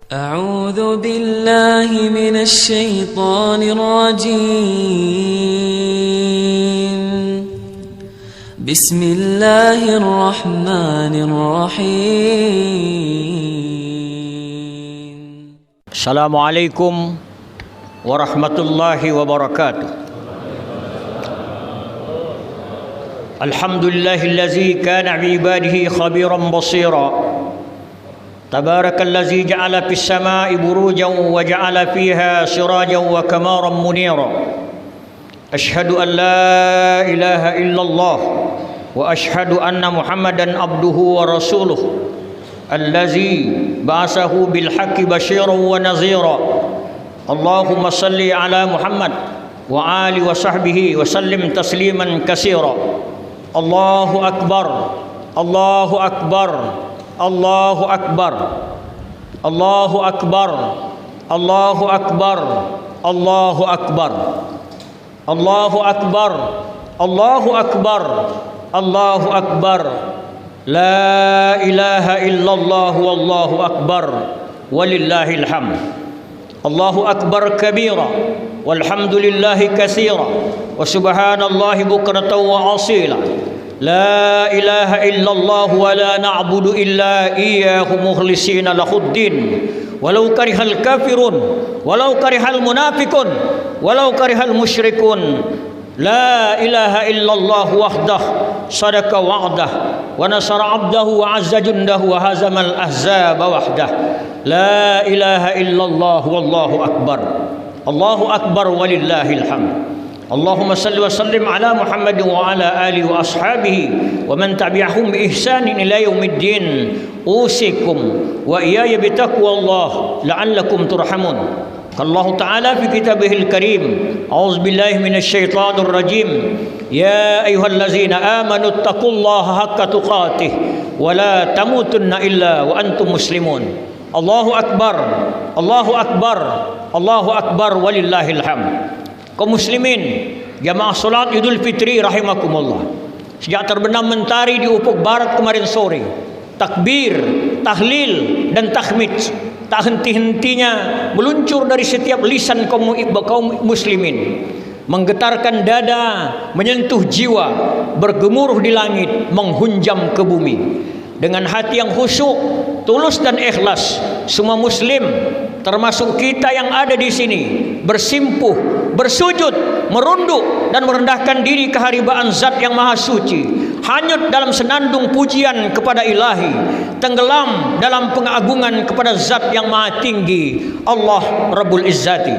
أعوذ بالله من الشيطان الرجيم. بسم الله الرحمن الرحيم. السلام عليكم ورحمة الله وبركاته. الحمد لله الذي كان بعباده خبيرا بصيرا. تبارك الذي جعل في السماء بروجا وجعل فيها سراجا وقمرا منيرا. أشهد أن لا إله إلا الله وأشهد أن محمدا عبده ورسوله الذي بعثه بالحق بشيرا ونذيرا. اللهم صل على محمد وآله وصحبه وسلم تسليما كثيرا. الله أكبر الله أكبر الله أكبر الله أكبر الله أكبر الله أكبر الله أكبر الله أكبر الله أكبر. لا إله إلا الله والله أكبر ولله الحمد. الله أكبر كبيرا والحمد لله كثيرا وسبحان الله بكرة وأصيلا. لا إله إلا الله ولا نعبد إلا إياه مخلصين له الدين ولو كره الكافرون ولو كره المنافقون ولو كره المشركون. لا إله إلا الله وحده صدق وعده ونصر عبده وعز جنده وهزم الأحزاب وحده. لا إله إلا الله والله أكبر. الله أكبر ولله الحمد. اللهم صل وسلم على محمد وعلى آله وأصحابه ومن تبعهم بإحسان إلى يوم الدين. أوصيكم وإياي بتقوى الله لعلكم ترحمون. قال الله تعالى في كتابه الكريم: أعوذ بالله من الشيطان الرجيم. يا أيها الذين آمنوا اتقوا الله حق تقاته ولا تموتن إلا وأنتم مسلمون. الله أكبر الله أكبر الله أكبر ولله الحمد. Kaum muslimin, jamaah salat Idul Fitri rahimakumullah. Sejak terbenam mentari di ufuk barat kemarin sore, takbir, tahlil dan tahmid tak henti-hentinya meluncur dari setiap lisan kaum muslimin, menggetarkan dada, menyentuh jiwa, bergemuruh di langit, menghunjam ke bumi. Dengan hati yang khusyuk, tulus dan ikhlas, semua muslim termasuk kita yang ada di sini bersimpuh, bersujud, merunduk dan merendahkan diri kehadiran Zat yang Maha Suci, hanyut dalam senandung pujian kepada Ilahi, tenggelam dalam pengagungan kepada Zat yang Maha Tinggi, Allah Rabbul Izzati.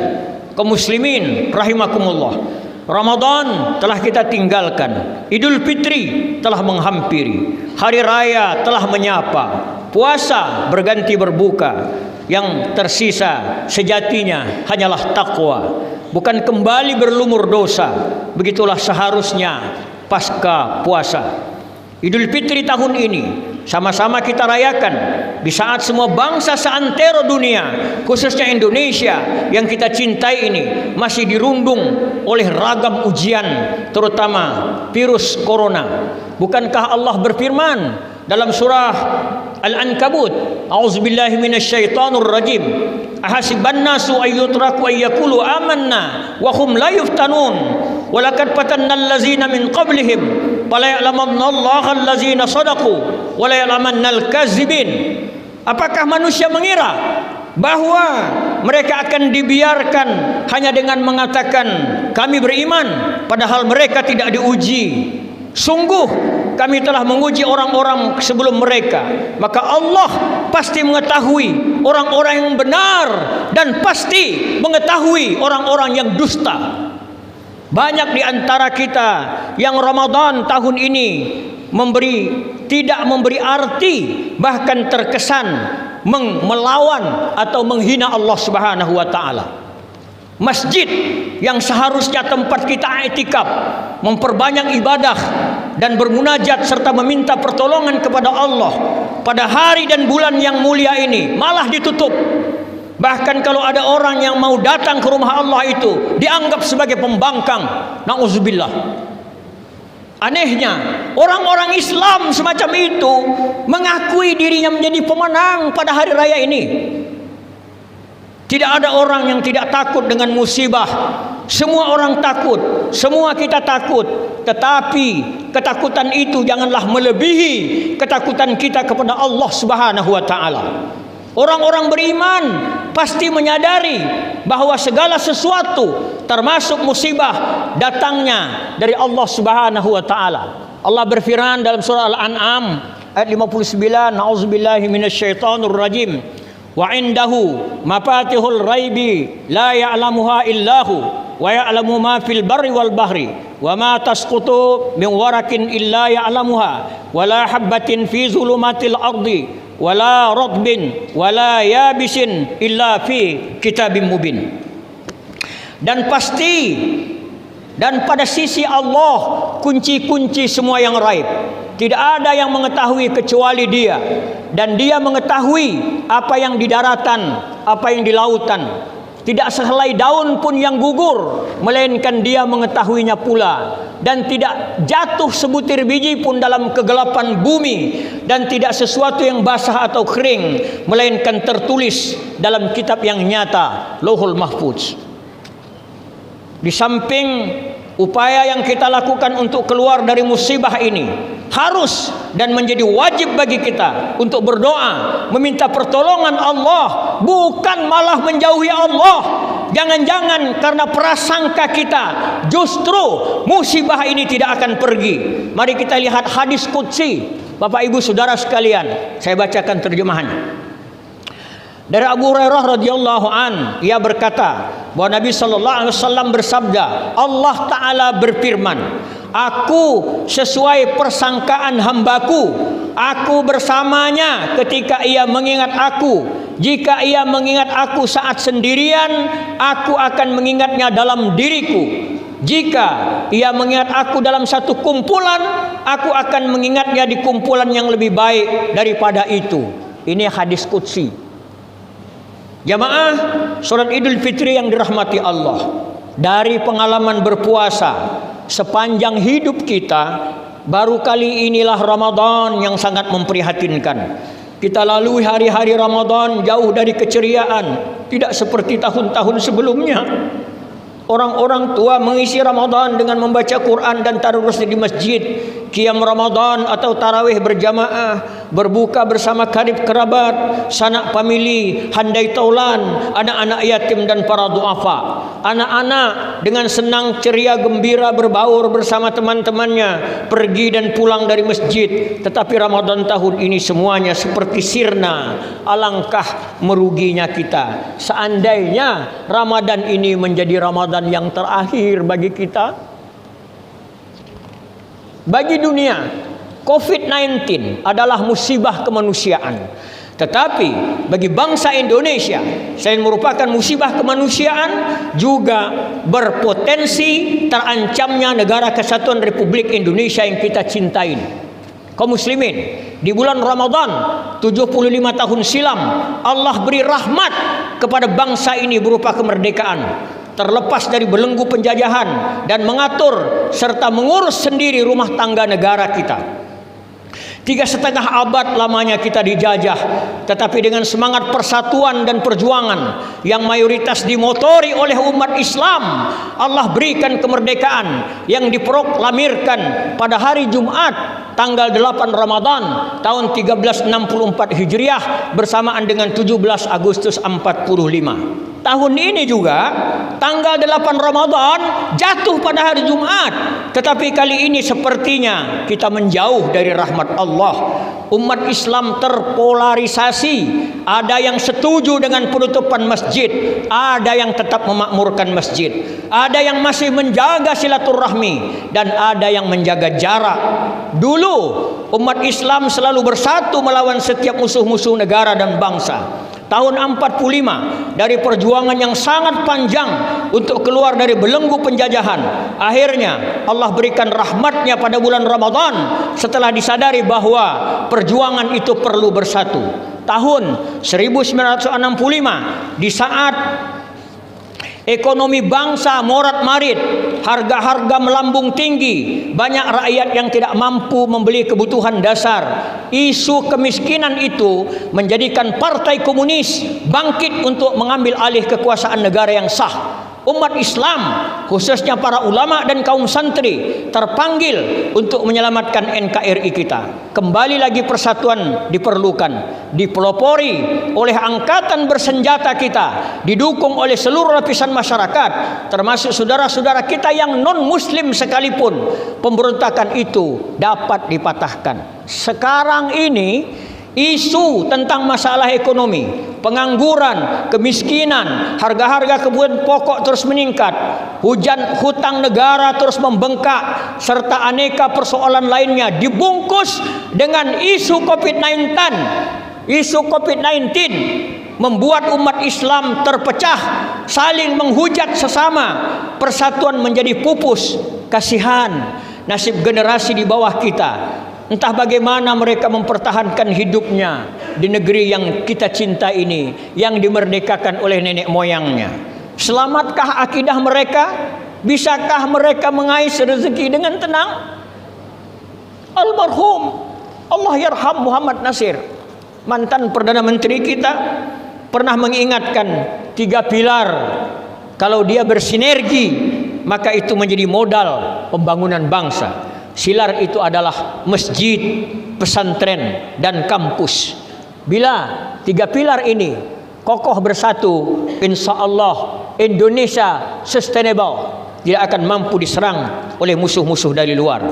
Kaum muslimin rahimakumullah, Ramadan telah kita tinggalkan, Idul Fitri telah menghampiri, hari raya telah menyapa, puasa berganti berbuka. Yang tersisa sejatinya hanyalah takwa, bukan kembali berlumur dosa. Begitulah seharusnya pasca puasa. Idul Fitri tahun ini sama-sama kita rayakan di saat semua bangsa seantero dunia, khususnya Indonesia yang kita cintai ini, masih dirundung oleh ragam ujian, terutama virus corona. Bukankah Allah berfirman dalam surah Al-Ankabut, A'udzubillahi minasyaitonir rajim, ahasiban nasu ayyutraku ayyakulu amanna wa hum la yuftanun wa laqad fatannal ladzina min qablihim fala ya'lamannallaha alladzina shadaqu wa la ya'lamannal kadzibin. Apakah manusia mengira bahwa mereka akan dibiarkan hanya dengan mengatakan kami beriman, padahal mereka tidak diuji? Sungguh kami telah menguji orang-orang sebelum mereka, maka Allah pasti mengetahui orang-orang yang benar dan pasti mengetahui orang-orang yang dusta. Banyak di antara kita yang Ramadan tahun ini tidak memberi arti, bahkan terkesan melawan atau menghina Allah Subhanahu wa taala. Masjid yang seharusnya tempat kita i'tikaf, memperbanyak ibadah dan bermunajat serta meminta pertolongan kepada Allah pada hari dan bulan yang mulia ini malah ditutup. Bahkan kalau ada orang yang mau datang ke rumah Allah itu dianggap sebagai pembangkang. Nauzubillah. Anehnya, orang-orang Islam semacam itu mengakui dirinya menjadi pemenang pada hari raya ini. Tidak ada orang yang tidak takut dengan musibah. Semua orang takut, semua kita takut. Tetapi ketakutan itu janganlah melebihi ketakutan kita kepada Allah Subhanahu wa taala. Orang-orang beriman pasti menyadari bahwa segala sesuatu termasuk musibah datangnya dari Allah Subhanahu wa taala. Allah berfirman dalam surah Al-An'am ayat 59, A'udzubillahi minasyaitonir rajim. Wa indahu mafatihul ghaibi la ya'lamuha illahu wa ya'lamu ma fil barri wal bahri wa ma tasqutu min warakin illa ya'lamuha wa la habatin fi zulumatil ardi wa la radbin wa la yabisin illa fi kitabim mubin. Dan pasti dan pada sisi Allah kunci-kunci semua yang raib. Tidak ada yang mengetahui kecuali Dia. Dan Dia mengetahui apa yang di daratan, apa yang di lautan. Tidak sehelai daun pun yang gugur, melainkan Dia mengetahuinya pula. Dan tidak jatuh sebutir biji pun dalam kegelapan bumi. Dan tidak sesuatu yang basah atau kering, melainkan tertulis dalam kitab yang nyata, Lauhul Mahfuz. Di samping upaya yang kita lakukan untuk keluar dari musibah ini, harus dan menjadi wajib bagi kita untuk berdoa, meminta pertolongan Allah, bukan malah menjauhi Allah. Jangan-jangan karena prasangka kita justru musibah ini tidak akan pergi. Mari kita lihat hadis qudsi, Bapak Ibu Saudara sekalian. Saya bacakan terjemahannya. Dari Abu Hurairah radhiyallahu an, ia berkata bahwa Nabi sallallahu alaihi wasallam bersabda, Allah taala berfirman, aku sesuai persangkaan hambaku, aku bersamanya ketika ia mengingat aku. Jika ia mengingat aku saat sendirian, aku akan mengingatnya dalam diriku. Jika ia mengingat aku dalam satu kumpulan, aku akan mengingatnya di kumpulan yang lebih baik daripada itu. Ini hadis qudsi. Jamaah salat Idul Fitri yang dirahmati Allah, dari pengalaman berpuasa sepanjang hidup kita, baru kali inilah Ramadan yang sangat memprihatinkan. Kita lalui hari-hari Ramadan jauh dari keceriaan, tidak seperti tahun-tahun sebelumnya. Orang-orang tua mengisi Ramadan dengan membaca Quran dan tadarus di masjid, qiyam Ramadan atau tarawih berjamaah, berbuka bersama karib kerabat, sanak famili, handai taulan, anak-anak yatim dan para duafa. Anak-anak dengan senang ceria gembira berbaur bersama teman-temannya, pergi dan pulang dari masjid. Tetapi Ramadan tahun ini semuanya seperti sirna. Alangkah meruginya kita seandainya Ramadan ini menjadi Ramadan yang terakhir bagi kita. Bagi dunia, COVID-19 adalah musibah kemanusiaan. Tetapi bagi bangsa Indonesia, selain merupakan musibah kemanusiaan, juga berpotensi terancamnya negara kesatuan Republik Indonesia yang kita cintai. Kaum muslimin, di bulan Ramadan 75 tahun silam, Allah beri rahmat kepada bangsa ini berupa kemerdekaan, terlepas dari belenggu penjajahan dan mengatur serta mengurus sendiri rumah tangga negara kita. 3,5 abad lamanya kita dijajah, tetapi dengan semangat persatuan dan perjuangan yang mayoritas dimotori oleh umat Islam, Allah berikan kemerdekaan yang diproklamirkan pada hari Jumat tanggal 8 Ramadan tahun 1364 Hijriah bersamaan dengan 17 Agustus 45. Tahun ini juga tanggal 8 Ramadan jatuh pada hari Jumat, tetapi kali ini sepertinya kita menjauh dari rahmat Allah. Umat Islam terpolarisasi, ada yang setuju dengan penutupan masjid, ada yang tetap memakmurkan masjid, ada yang masih menjaga silaturahmi, dan ada yang menjaga jarak. Dulu umat Islam selalu bersatu melawan setiap musuh-musuh negara dan bangsa. Tahun 45 dari perjuangan yang sangat panjang untuk keluar dari belenggu penjajahan, akhirnya Allah berikan rahmatnya pada bulan Ramadan setelah disadari bahwa perjuangan itu perlu bersatu. Tahun 1965, di saat Ekonomi bangsa morat-marit, harga-harga melambung tinggi, banyak rakyat yang tidak mampu membeli kebutuhan dasar. Isu kemiskinan itu menjadikan Partai Komunis bangkit untuk mengambil alih kekuasaan negara yang sah. Umat Islam, khususnya para ulama dan kaum santri, terpanggil untuk menyelamatkan NKRI kita. Kembali lagi persatuan diperlukan, dipelopori oleh angkatan bersenjata kita, didukung oleh seluruh lapisan masyarakat, termasuk saudara-saudara kita yang non-muslim sekalipun. Pemberontakan itu dapat dipatahkan. Sekarang ini isu tentang masalah ekonomi, pengangguran, kemiskinan, harga-harga kebutuhan pokok terus meningkat, hutang negara terus membengkak, serta aneka persoalan lainnya dibungkus dengan isu COVID-19. Isu COVID-19 membuat umat Islam terpecah, saling menghujat sesama, persatuan menjadi pupus. Kasihan nasib generasi di bawah kita. Entah bagaimana mereka mempertahankan hidupnya di negeri yang kita cinta ini, yang dimerdekakan oleh nenek moyangnya. Selamatkah akidah mereka? Bisakah mereka mengais rezeki dengan tenang? Almarhum Allah yarham Muhammad Nasir, mantan Perdana Menteri kita, pernah mengingatkan 3 pilar. Kalau dia bersinergi, maka itu menjadi modal pembangunan bangsa. Silar itu adalah masjid, pesantren, dan kampus. Bila 3 pilar ini kokoh bersatu, insya Allah Indonesia sustainable, tidak akan mampu diserang oleh musuh-musuh dari luar.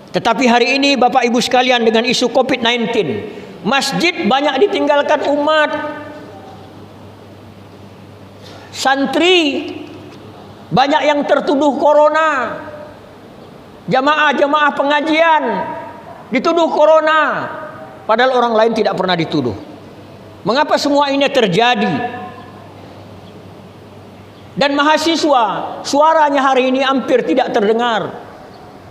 Tetapi hari ini Bapak Ibu sekalian, dengan isu COVID-19, masjid banyak ditinggalkan umat. Santri banyak yang tertuduh corona. Jamaah-jamaah pengajian dituduh corona, padahal orang lain tidak pernah dituduh. Mengapa semua ini terjadi? Dan mahasiswa, suaranya hari ini hampir tidak terdengar.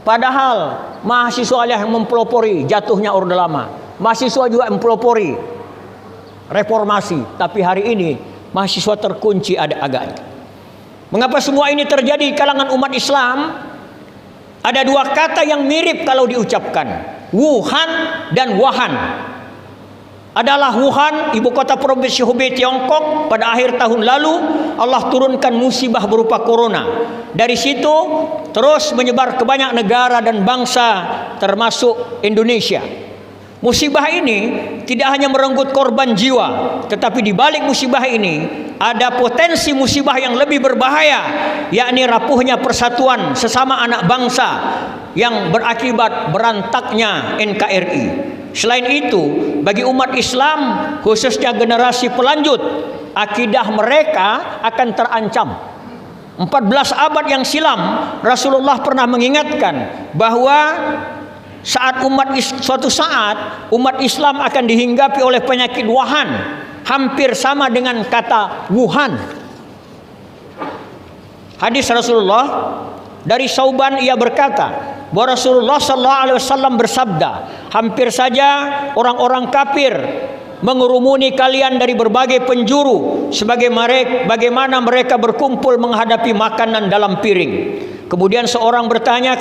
Padahal mahasiswa yang mempelopori jatuhnya Orde Lama, mahasiswa juga mempelopori reformasi. Tapi hari ini mahasiswa terkunci agak-agak. Mengapa semua ini terjadi di kalangan umat Islam? Ada 2 kata yang mirip kalau diucapkan, Wuhan dan Wuhan. Adalah Wuhan, ibu kota provinsi Hubei Tiongkok. Pada akhir tahun lalu Allah turunkan musibah berupa corona. Dari situ terus menyebar ke banyak negara dan bangsa, termasuk Indonesia. Musibah ini tidak hanya merenggut korban jiwa, tetapi di balik musibah ini ada potensi musibah yang lebih berbahaya, yakni rapuhnya persatuan sesama anak bangsa yang berakibat berantaknya NKRI. Selain itu, bagi umat Islam, khususnya generasi pelanjut, akidah mereka akan terancam. 14 abad yang silam, Rasulullah pernah mengingatkan bahwa suatu saat umat Islam akan dihinggapi oleh penyakit Wuhan, hampir sama dengan kata Wuhan. Hadis Rasulullah dari Sauban, ia berkata bahwa Rasulullah SAW bersabda, hampir saja orang-orang kafir mengerumuni kalian dari berbagai penjuru, bagaimana mereka berkumpul menghadapi makanan dalam piring. Kemudian seorang bertanya,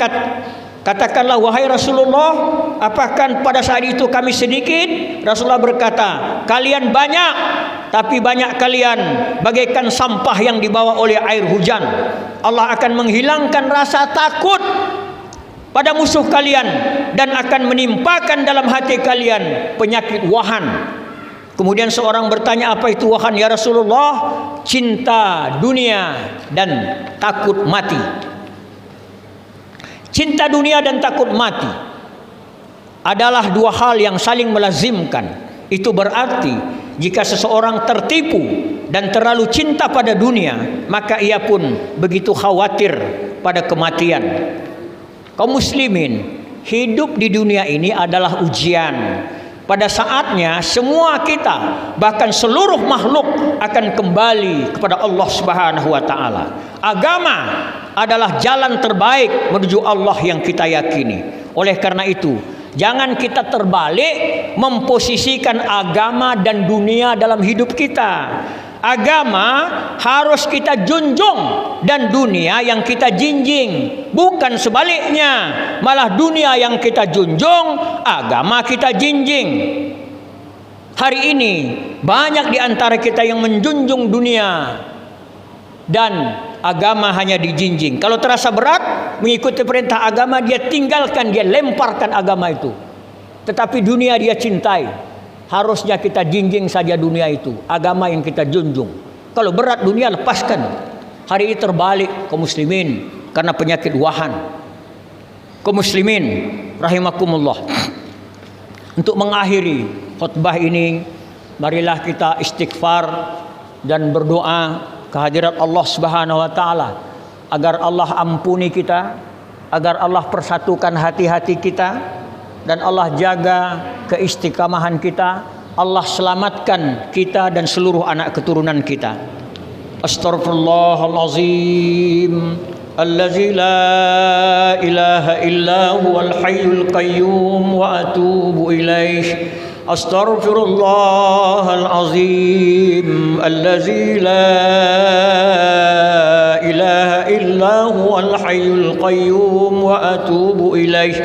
katakanlah wahai Rasulullah, apakah pada saat itu kami sedikit? Rasulullah berkata, kalian banyak, tapi banyak kalian bagaikan sampah yang dibawa oleh air hujan. Allah akan menghilangkan rasa takut pada musuh kalian dan akan menimpakan dalam hati kalian penyakit Wuhan. Kemudian seorang bertanya, apa itu Wuhan ya Rasulullah? Cinta dunia dan takut mati. Cinta dunia dan takut mati adalah 2 hal yang saling melazimkan. Itu berarti jika seseorang tertipu dan terlalu cinta pada dunia, maka ia pun begitu khawatir pada kematian. Kaum muslimin, hidup di dunia ini adalah ujian. Pada saatnya semua kita, bahkan seluruh makhluk, akan kembali kepada Allah Subhanahu wa taala. Agama adalah jalan terbaik menuju Allah yang kita yakini. Oleh karena itu, jangan kita terbalik memposisikan agama dan dunia dalam hidup kita. Agama harus kita junjung dan dunia yang kita jinjing. Bukan sebaliknya, malah dunia yang kita junjung, agama kita jinjing. Hari ini banyak di antara kita yang menjunjung dunia dan agama hanya dijinjing. Kalau terasa berat mengikuti perintah agama, dia tinggalkan, dia lemparkan agama itu. Tetapi dunia dia cintai. Harusnya kita jinjing saja dunia itu, agama yang kita junjung. Kalau berat dunia, lepaskan. Hari ini terbalik kaum muslimin karena penyakit wahan. Kaum muslimin rahimakumullah. Untuk mengakhiri khutbah ini, marilah kita istighfar dan berdoa kehadirat Allah Subhanahu wa taala agar Allah ampuni kita, agar Allah persatukan hati-hati kita, dan Allah jaga keistiqamahan kita. Allah selamatkan kita dan seluruh anak keturunan kita. Astaghfirullahalazim allazi la ilaha illa huwal hayyul qayyum wa atubu ilaih. Astaghfirullahalazim allazi la ilaha illa huwal hayyul qayyum wa atubu ilaih.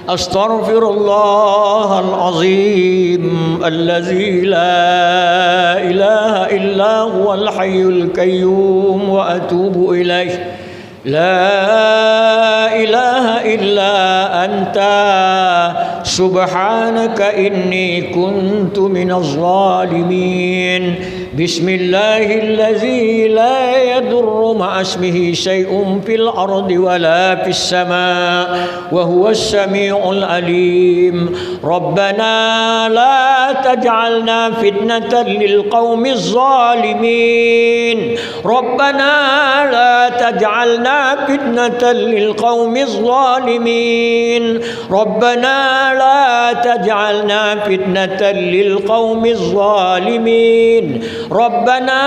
Astaghfirullahalazim allazi la ilaha illa huwal hayyul qayyum wa atubu ilaih. La ilaha illa anta subhanaka inni kuntu minaz zalimin. Bismillahirrahmanirrahim. La yadurru ma'asmihi syai'un fil ardi wala fis sama' wa huwas sami'ul alim. Rabbana la taj'alna fitnatan lil qaumiz zalimin. Rabbana la taj'alna فتنة للقوم الظالمين. ربنا لا تجعلنا فتنة للقوم الظالمين. ربنا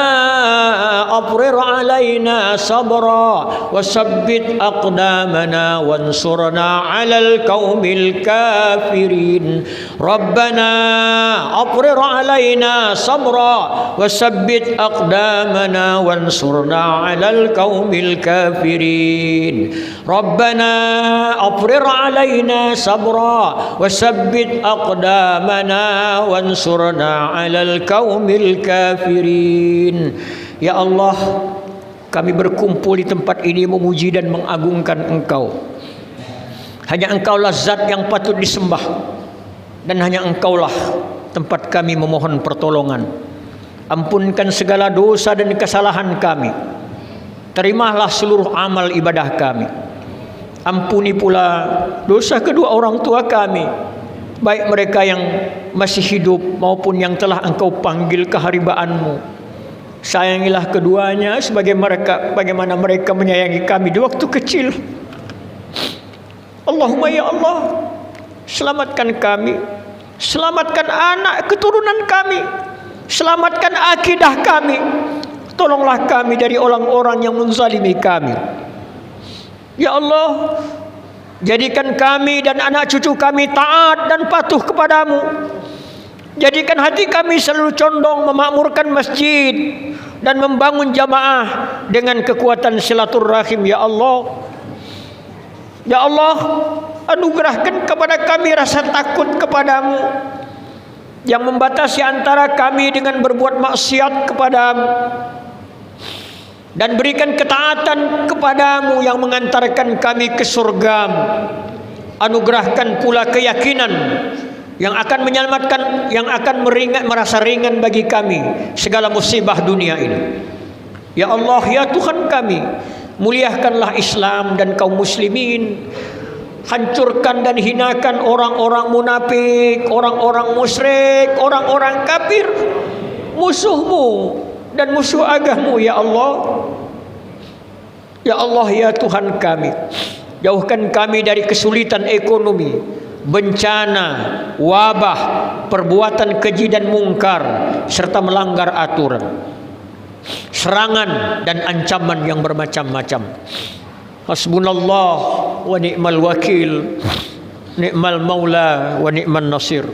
أفرغ علينا صبرا وثبت أقدامنا وانصرنا على القوم الكافرين. ربنا أفرغ علينا صبرا وثبت أقدامنا وانصرنا على القوم الكافرين. ربنا أفرغ علينا صبرا وثبت أقدامنا وانصرنا على القوم الكافرين. Ya Allah, kami berkumpul di tempat ini memuji dan mengagungkan Engkau. Hanya Engkaulah zat yang patut disembah, dan hanya Engkaulah tempat kami memohon pertolongan. Ampunkan segala dosa dan kesalahan kami. Terimalah seluruh amal ibadah kami. Ampuni pula dosa kedua orang tua kami, baik mereka yang masih hidup maupun yang telah Engkau panggil ke haribaanmu. Sayangilah keduanya bagaimana mereka menyayangi kami di waktu kecil. Allahumma ya Allah, selamatkan kami, selamatkan anak keturunan kami, selamatkan akidah kami. Tolonglah kami dari orang-orang yang menzalimi kami. Ya Allah, jadikan kami dan anak cucu kami taat dan patuh kepadamu. Jadikan hati kami selalu condong memakmurkan masjid dan membangun jamaah dengan kekuatan silaturahim. Ya Allah, ya Allah, anugerahkan kepada kami rasa takut kepadamu yang membatasi antara kami dengan berbuat maksiat kepadamu, dan berikan ketaatan kepadamu yang mengantarkan kami ke surgamu. Anugerahkan pula keyakinan yang akan menyelamatkan, yang akan merasa ringan bagi kami segala musibah dunia ini. Ya Allah, ya Tuhan kami, muliakanlah Islam dan kaum muslimin. Hancurkan dan hinakan orang-orang munafik, orang-orang musyrik, orang-orang kafir, musuhmu dan musuh agamamu. Ya Allah, ya Allah, ya Tuhan kami, jauhkan kami dari kesulitan ekonomi, bencana, wabah, perbuatan keji dan mungkar, serta melanggar aturan, serangan dan ancaman yang bermacam-macam. Hasbunallah wa ni'mal wakil, ni'mal maula wa ni'man nasir.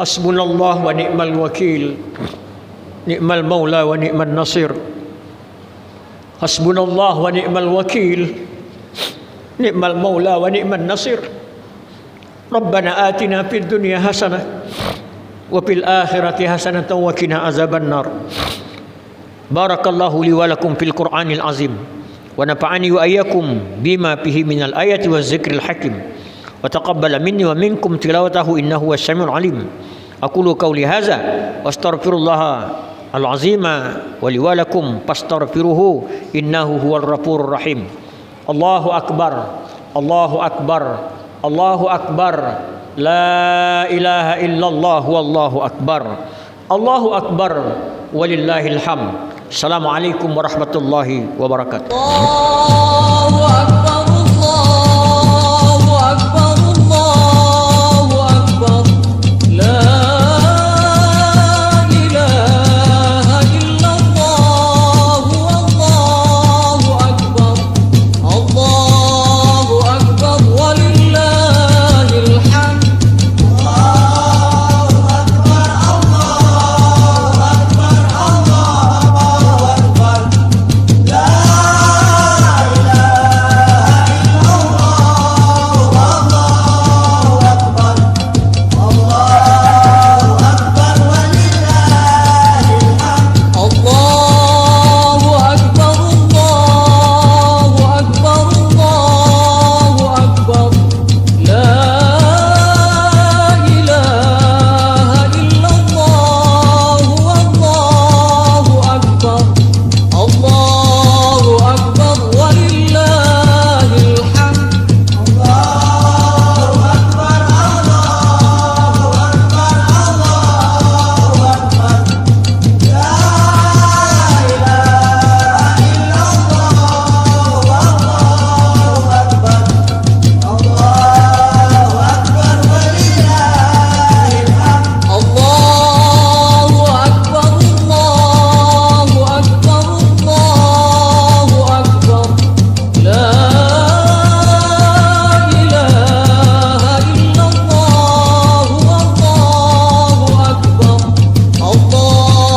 Hasbunallah wa ni'mal wakil, ni'mal maula wa ni'man nasir, hasbunallah wa ni'mal wakil, ni'mal maula wa ni'man nasir. Rabbana atina fid dunya hasanah wa fil akhirati hasanatan wa qina azaban nar. Barakallahu li wa lakum fil Qur'anil azim wa nafa'ani wa iyyakum bima fihi minal ayati waz zikril hakim wa taqabbala minni wa minkum tilawatahu innahu was-sami'ul alim. Aqulu qawli hadza wa astaghfirullaha al-azima wa li wa lakum fastaghfiruhu innahu huwal ghafurur rahim. Allahu akbar, Allahu akbar, Allahu akbar, la ilaha illallah wallahu akbar, Allahu akbar, walillahil hamd. Assalamualaikum warahmatullahi wabarakatuh.